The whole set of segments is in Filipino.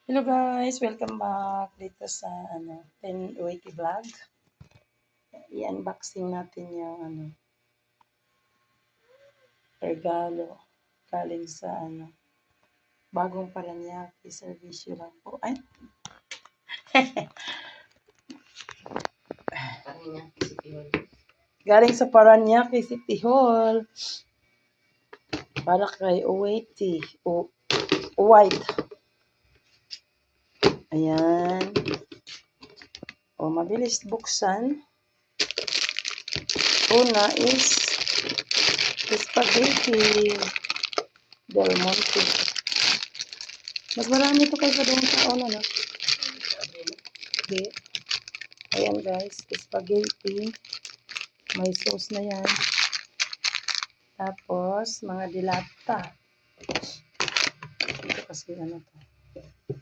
Hello guys, welcome back dito sa 1080 vlog. I-unboxing natin yung regalo galing sa bagong Paranaque servisyo lang po. Ay, galing sa Paranaque City Hall. Para kay Uwaiti o White. Ayan. O, mabilis buksan. Una is spaghetti Del Monte. Mas marami ito kaysa doon sa no? Hindi. Ayan guys, spaghetti. May sauce na yan. Tapos, mga dilata. Ito kasi to.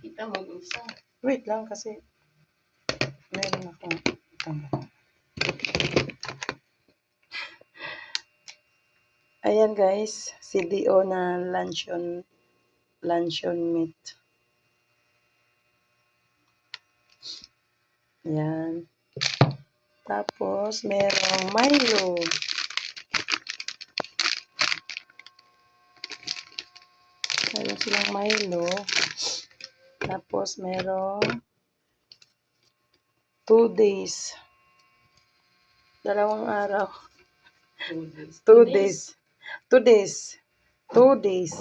Kita mo isa. Wait lang kasi meron akong Ayan guys, CDO na luncheon meat. Ayan. Tapos, merong Milo. Meron silang Milo. Tapos, merong 2 days. Dalawang araw. 2 days. 2 days. 2 days.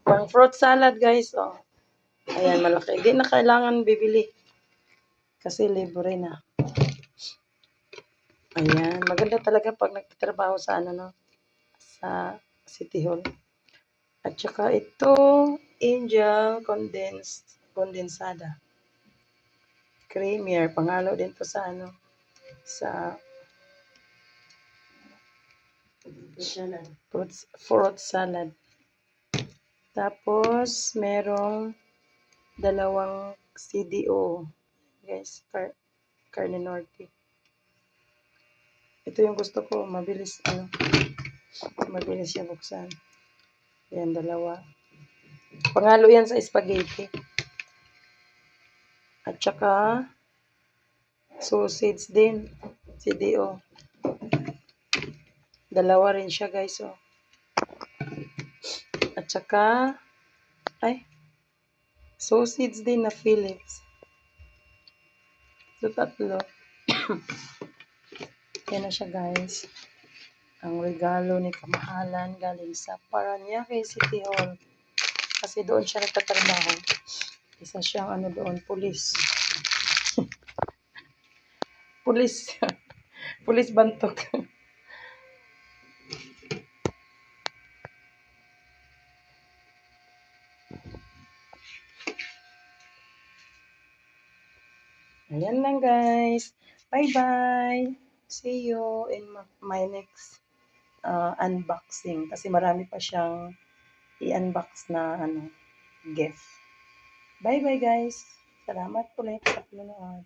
Pang fruit salad guys. Oh. Ayan, malaki. Hindi na kailangan bibili. Kasi libre na. Ayan. Maganda talaga pag nagtatrabaho sa sa City Hall. At saka ito, Angel Condensada. Creamier. Pangalo din to sa sa fruit salad. Tapos, merong dalawang CDO. Guys, Carne Norte. Ito yung gusto ko. Mabilis siya buksan. Ayan, dalawa. Pangalo yan sa spaghetti. At saka, sausage din. CDO. Dalawa rin siya guys. Oh. At saka, sausage din na Philips. So, tatlo. Yan na siya guys. Ang regalo ni Kamahalan galing sa Paranaque City Hall. Kasi doon siya nagtatrabaho. Isa siyang doon, pulis. Pulis. Pulis Bantok. Ayan lang guys. Bye-bye. See you in my next unboxing. Kasi marami pa siyang i-unbox na gift. Bye-bye guys. Salamat ulit sa panonood.